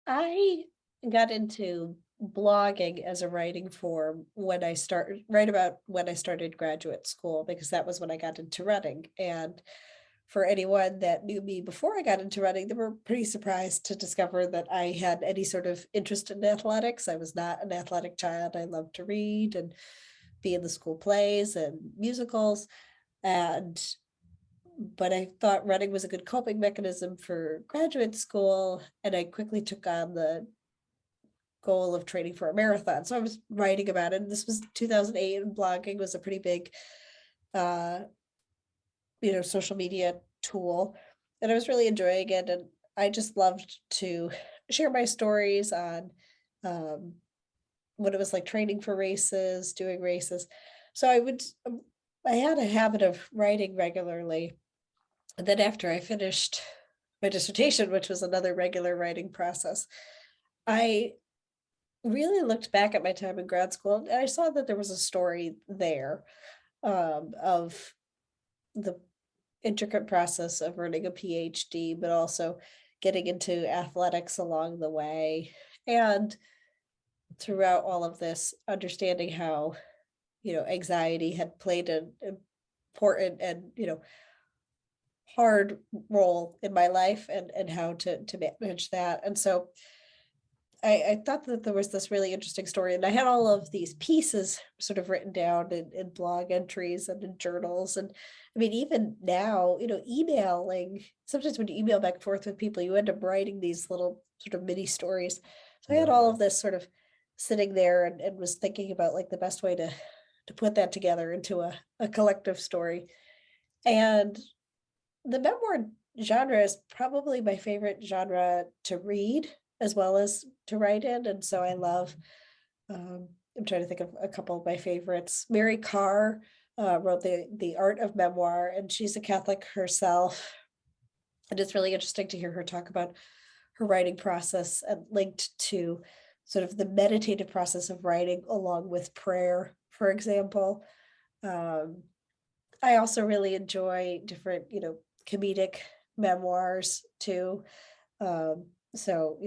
I got into blogging as a writing form when I started, right about when I started graduate school, because that was when I got into running. And for anyone that knew me before I got into running, they were pretty surprised to discover that I had any sort of interest in athletics. I was not an athletic child. I loved to read and be in the school plays and musicals. And but I thought running was a good coping mechanism for graduate school, and I quickly took on the goal of training for a marathon. So I was writing about it. And this was 2008, and blogging was a pretty big, uh, social media tool, and I was really enjoying it. And I just loved to share my stories on um, what it was like training for races, doing races. So I had a habit of writing regularly. And then after I finished my dissertation, which was another regular writing process, I really looked back at my time in grad school and I saw that there was a story there, of the intricate process of earning a PhD, but also getting into athletics along the way. And throughout all of this, understanding how, anxiety had played an important and, hard role in my life, and how to manage that. And so I thought that there was this really interesting story, and I had all of these pieces sort of written down in blog entries and in journals. And I mean, even now, emailing, sometimes when you email back and forth with people, you end up writing these little sort of mini stories. So I had all of this sort of sitting there, and was thinking about like the best way to put that together into a collective story. And the memoir genre is probably my favorite genre to read as well as to write in. And so I love, I'm trying to think of a couple of my favorites. Mary Carr wrote the Art of Memoir, and she's a Catholic herself. And it's really interesting to hear her talk about her writing process, and linked to sort of the meditative process of writing along with prayer, for example. Um, I also really enjoy different, comedic memoirs too. So,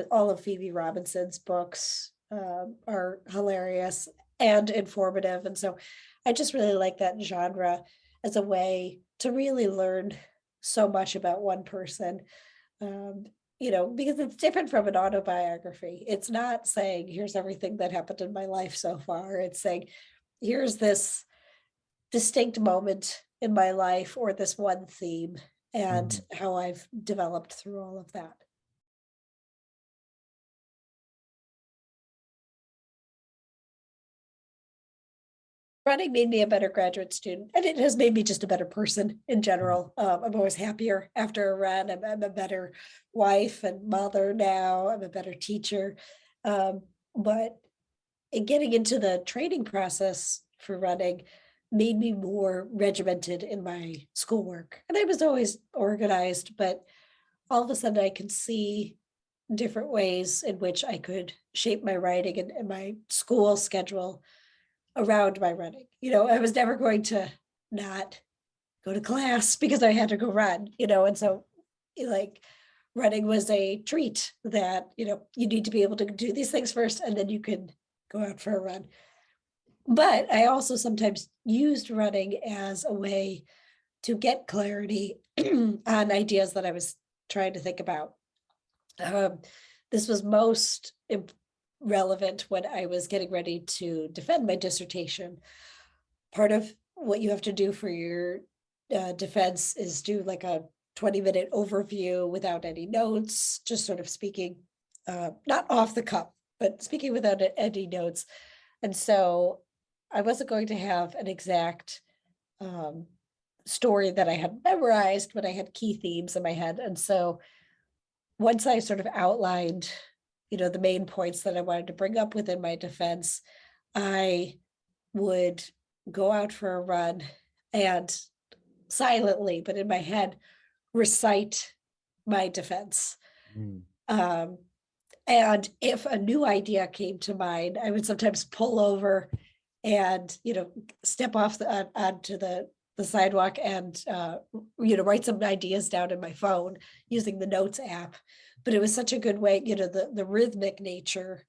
all of Phoebe Robinson's books are hilarious and informative. And so I just really like that genre as a way to really learn so much about one person. Um, because it's different from an autobiography. It's not saying, here's everything that happened in my life so far. It's saying, here's this distinct moment in my life, or this one theme, and how I've developed through all of that. Running made me a better graduate student, and it has made me just a better person in general. I'm always happier after a run. I'm a better wife and mother now. I'm a better teacher. But in getting into the training process for running made me more regimented in my schoolwork. And I was always organized, but all of a sudden I could see different ways in which I could shape my writing and my school schedule around my running. I was never going to not go to class because I had to go run, and so like running was a treat that, you need to be able to do these things first, and then you can go out for a run. But I also sometimes used running as a way to get clarity on ideas that I was trying to think about. This was most relevant when I was getting ready to defend my dissertation. Part of what you have to do for your defense is do like a 20-minute overview without any notes, just sort of speaking, not off the cuff, but speaking without any notes. And so I wasn't going to have an exact story that I had memorized, but I had key themes in my head. And so once I sort of outlined, the main points that I wanted to bring up within my defense, I would go out for a run and silently, but in my head, recite my defense. Um, and if a new idea came to mind, I would sometimes pull over and, step off onto the sidewalk and, write some ideas down in my phone using the notes app. but it was such a good way, the rhythmic nature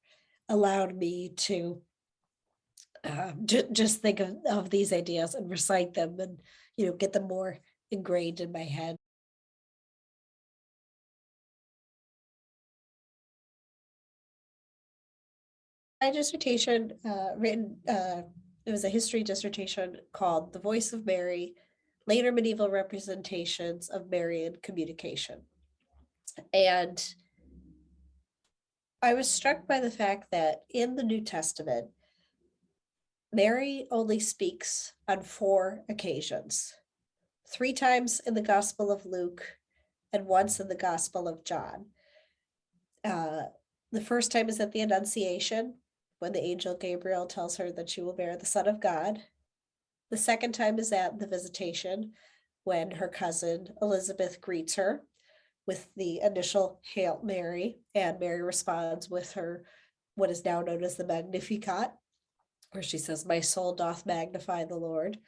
allowed me to just think of these ideas and recite them and, get them more ingrained in my head. My dissertation, it was a history dissertation called The Voice of Mary, Later Medieval Representations of Marian Communication. And I was struck by the fact that in the New Testament, Mary only speaks on 4 occasions, 3 times in the Gospel of Luke and once in the Gospel of John. The first time is at the Annunciation, when the angel Gabriel tells her that she will bear the Son of God. The second time is at the Visitation, when her cousin Elizabeth greets her with the initial Hail Mary, and Mary responds with her what is now known as the Magnificat, where she says, "My soul doth magnify the Lord."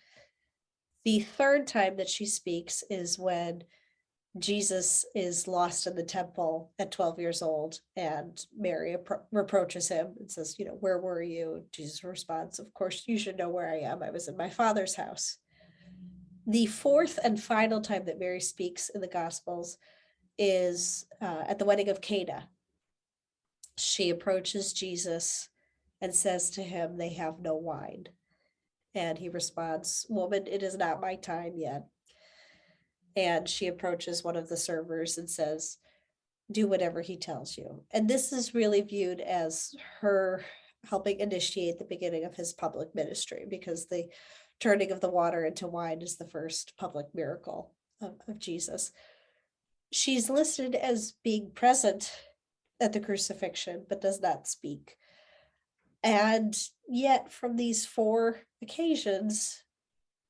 The third time that she speaks is when Jesus is lost in the temple at 12 years old, and Mary reproaches him and says, "Where were you?" Jesus responds, "Of course, you should know where I am. I was in my Father's house." The fourth and final time that Mary speaks in the Gospels is at the wedding of Cana. She approaches Jesus and says to him, "They have no wine." And he responds, "Woman, it is not my time yet." And she approaches one of the servers and says, "Do whatever he tells you." And this is really viewed as her helping initiate the beginning of his public ministry, because the turning of the water into wine is the first public miracle of Jesus. She's listed as being present at the crucifixion, but does not speak. And yet, from these 4 occasions,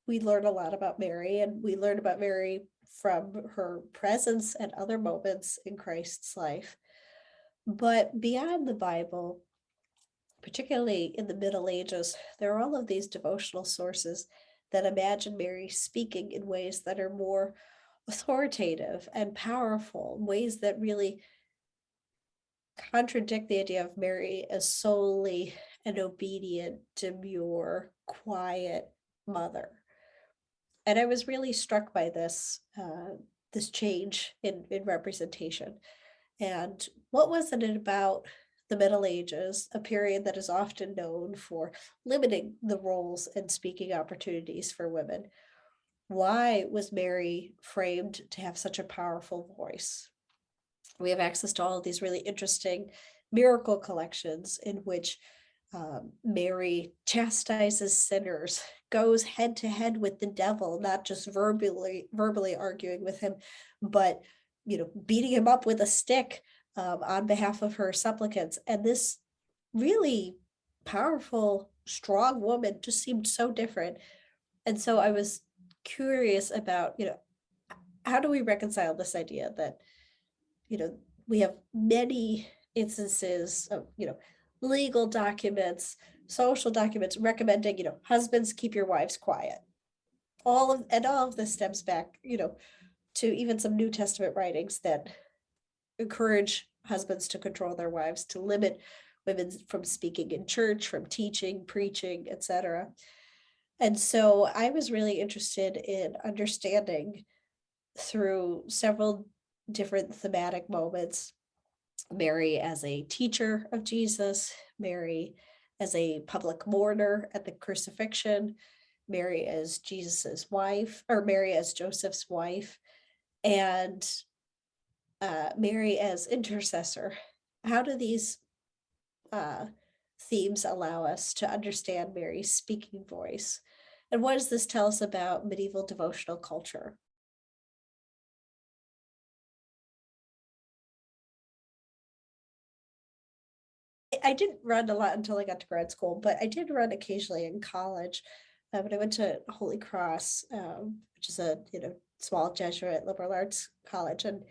we learn a lot about Mary, and we learn about Mary from her presence at other moments in Christ's life. But beyond the Bible, particularly in the Middle Ages, there are all of these devotional sources that imagine Mary speaking in ways that are more authoritative and powerful, ways that really contradict the idea of Mary as solely an obedient, demure, quiet mother. And I was really struck by this change in representation. And what was it about the Middle Ages, a period that is often known for limiting the roles and speaking opportunities for women? Why was Mary framed to have such a powerful voice? We have access to all of these really interesting miracle collections in which Mary chastises sinners, goes head to head with the devil, not just verbally arguing with him, but beating him up with a stick on behalf of her supplicants. And this really powerful, strong woman just seemed so different. And so I was curious about, how do we reconcile this idea that, we have many instances of, legal documents, social documents recommending, husbands, keep your wives quiet. All of this stems back, to even some New Testament writings that encourage husbands to control their wives, to limit women from speaking in church, from teaching, preaching, etc. And so I was really interested in understanding, through several different thematic moments, Mary as a teacher of Jesus, Mary as a public mourner at the crucifixion, Mary as Jesus's wife, or Mary as Joseph's wife, and Mary as intercessor. How do these themes allow us to understand Mary's speaking voice? And what does this tell us about medieval devotional culture? I didn't run a lot until I got to grad school, but I did run occasionally in college. But I went to Holy Cross, which is a small Jesuit liberal arts college, and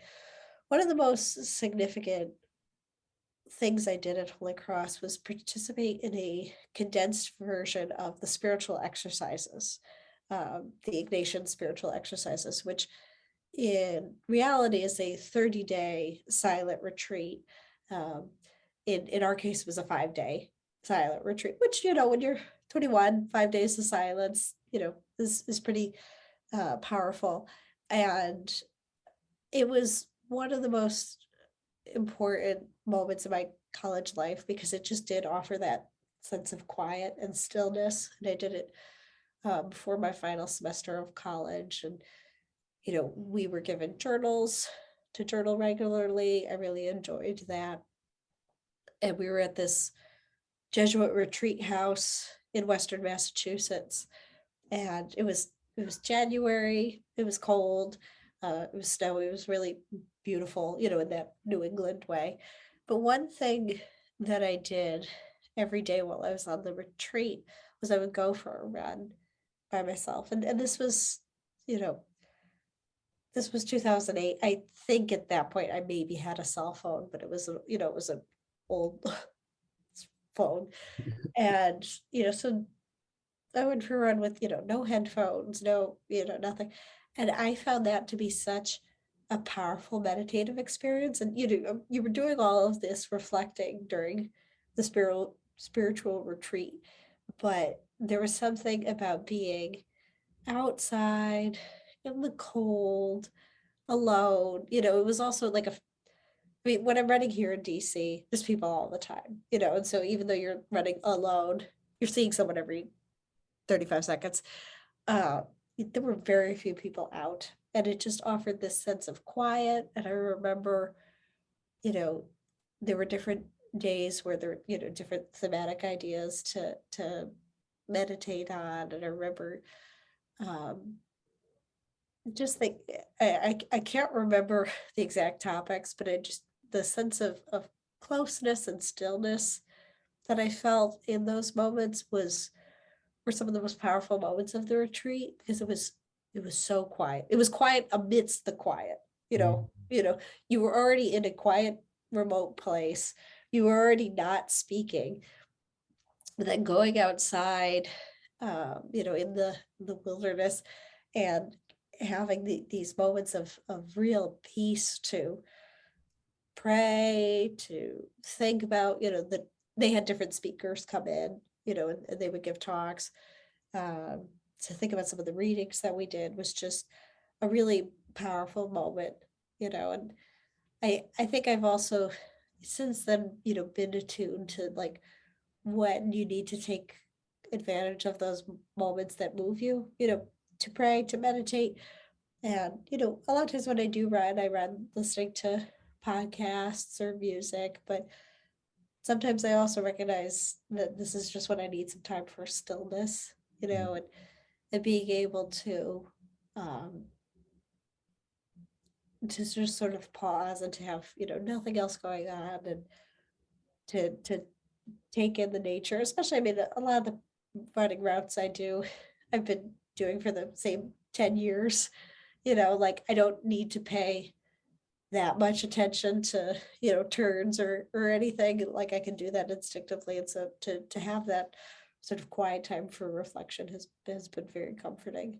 one of the most significant things I did at Holy Cross was participate in a condensed version of the spiritual exercises, the Ignatian spiritual exercises, which in reality is a 30-day silent retreat. Um, in our case, it was a 5-day silent retreat, which, when you're 21, 5 days of silence, is pretty powerful. And it was one of the most important moments of my college life because it just did offer that sense of quiet and stillness. And I did it before my final semester of college. And, we were given journals to journal regularly. I really enjoyed that. And we were at this Jesuit retreat house in Western Massachusetts. And it was January, it was cold, it was snowy, it was really beautiful, in that New England way. But one thing that I did every day while I was on the retreat was I would go for a run by myself. And you know, this was 2008. I think at that point I maybe had a cell phone, but it was an old phone. And, so I went for a run with, no headphones, no, nothing. And I found that to be such a powerful meditative experience. And you were doing all of this reflecting during the spiritual retreat, but there was something about being outside in the cold, alone. It was also like I mean, when I'm running here in DC, there's people all the time, and so even though you're running alone, you're seeing someone every 35 seconds. Uh, there were very few people out, and it just offered this sense of quiet. And I remember, you know, there were different days where there were, different thematic ideas to meditate on. And I remember um, just think I can't remember the exact topics, but I just the sense of closeness and stillness that I felt in those moments were some of the most powerful moments of the retreat because it was so quiet. It was quiet amidst the quiet. You were already in a quiet, remote place. You were already not speaking. But then going outside, in the wilderness and having these moments of real peace to pray, to think about, that they had different speakers come in, and they would give talks. To think about some of the readings that we did was just a really powerful moment, and I think I've also since then, been attuned to like when you need to take advantage of those moments that move you, to pray, to meditate. And, a lot of times when I run listening to podcasts or music, but sometimes I also recognize that this is just when I need some time for stillness, and being able um to just sort of pause and to have, nothing else going on and to take in the nature, especially I mean a lot of the running routes I've been doing for the same 10 years, like I don't need to pay that much attention to, turns or anything. Like I can do that instinctively. And so to have that sort of quiet time for reflection has been very comforting.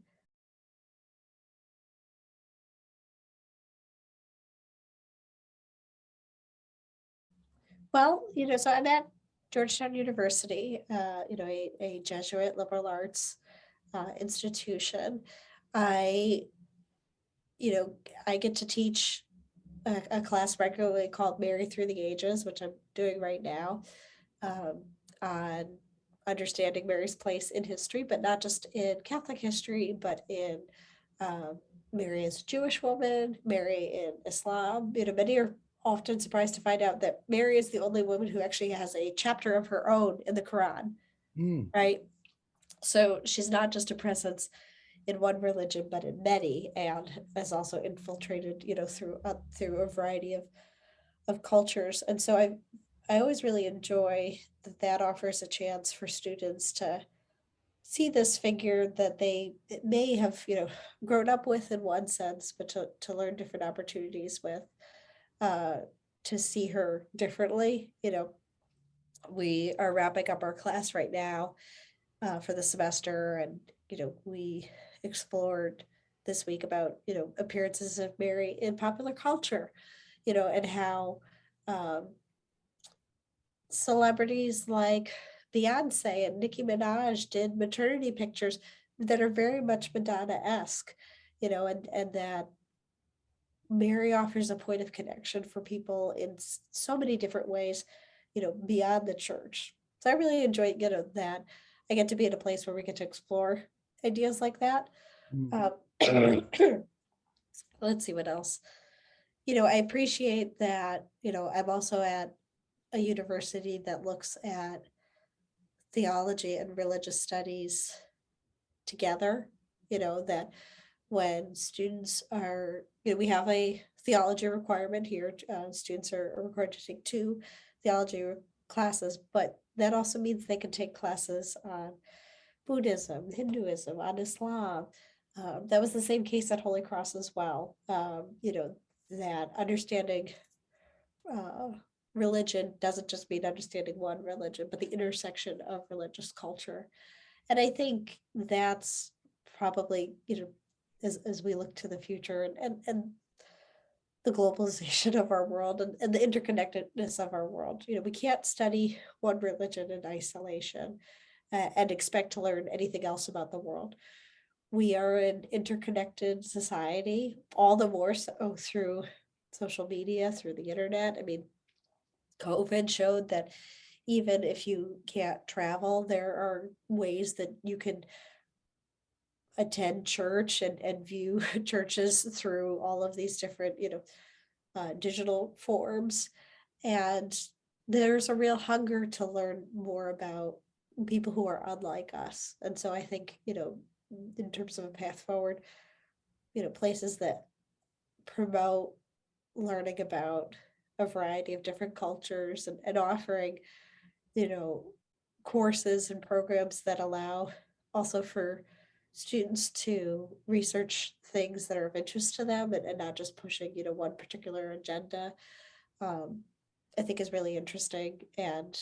Well, so I'm at Georgetown University, a Jesuit liberal arts institution. I, you know, I get to teach a class regularly called Mary Through the Ages, which I'm doing right now, um, on understanding Mary's place in history, but not just in Catholic history, but in um, Mary as a Jewish woman, Mary in Islam. Many are often surprised to find out that Mary is the only woman who actually has a chapter of her own in the Quran, Mm. right? So she's not just a presence in one religion, but in many, and has also infiltrated, through a variety of cultures. And so I always really enjoy that offers a chance for students to see this figure that they may have, grown up with in one sense, but to learn different opportunities with, uh, to see her differently. We are wrapping up our class right now for the semester, and we explored this week about, appearances of Mary in popular culture, and how celebrities like Beyonce and Nicki Minaj did maternity pictures that are very much Madonna-esque, and that Mary offers a point of connection for people in so many different ways, beyond the church. So I really enjoy, that I get to be in a place where we get to explore ideas like that. Um, let's see what else. I appreciate that, I'm also at a university that looks at theology and religious studies together, that when students are, we have a theology requirement here. Students are required to take 2 theology classes, but that also means they can take classes on Buddhism, Hinduism, on Islam. That was the same case at Holy Cross as well. That understanding religion doesn't just mean understanding one religion, but the intersection of religious culture. And I think that's probably, as we look to the future and the globalization of our world and the interconnectedness of our world, we can't study one religion in isolation and expect to learn anything else about the world. We are an interconnected society, all the more so through social media, through the internet. I mean, COVID showed that even if you can't travel, there are ways that you can attend church and view churches through all of these different, digital forms. And there's a real hunger to learn more about people who are unlike us. And so I think, in terms of a path forward, places that promote learning about a variety of different cultures and offering, courses and programs that allow also for students to research things that are of interest to them and not just pushing, one particular agenda, I think is really interesting. And,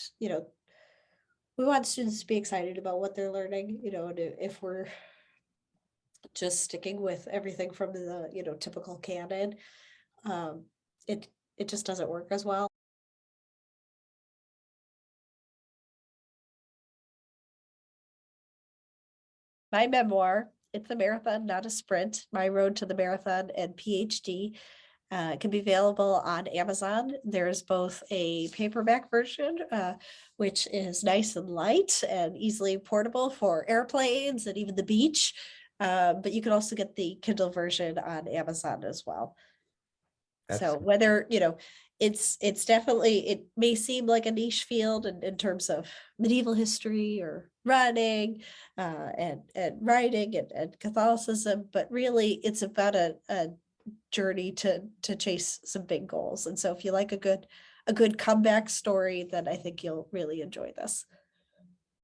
we want students to be excited about what they're learning, and if we're just sticking with everything from the, typical canon, um, it just doesn't work as well. My memoir, it's a marathon, not a sprint, my road to the marathon and PhD. Can be available on Amazon. There's both a paperback version, which is nice and light and easily portable for airplanes and even the beach. But you can also get the Kindle version on Amazon as well. So whether, it's definitely, it may seem like a niche field in terms of medieval history or running and writing and Catholicism, but really it's about a journey to chase some big goals. And so if you like a good comeback story, then I think you'll really enjoy this.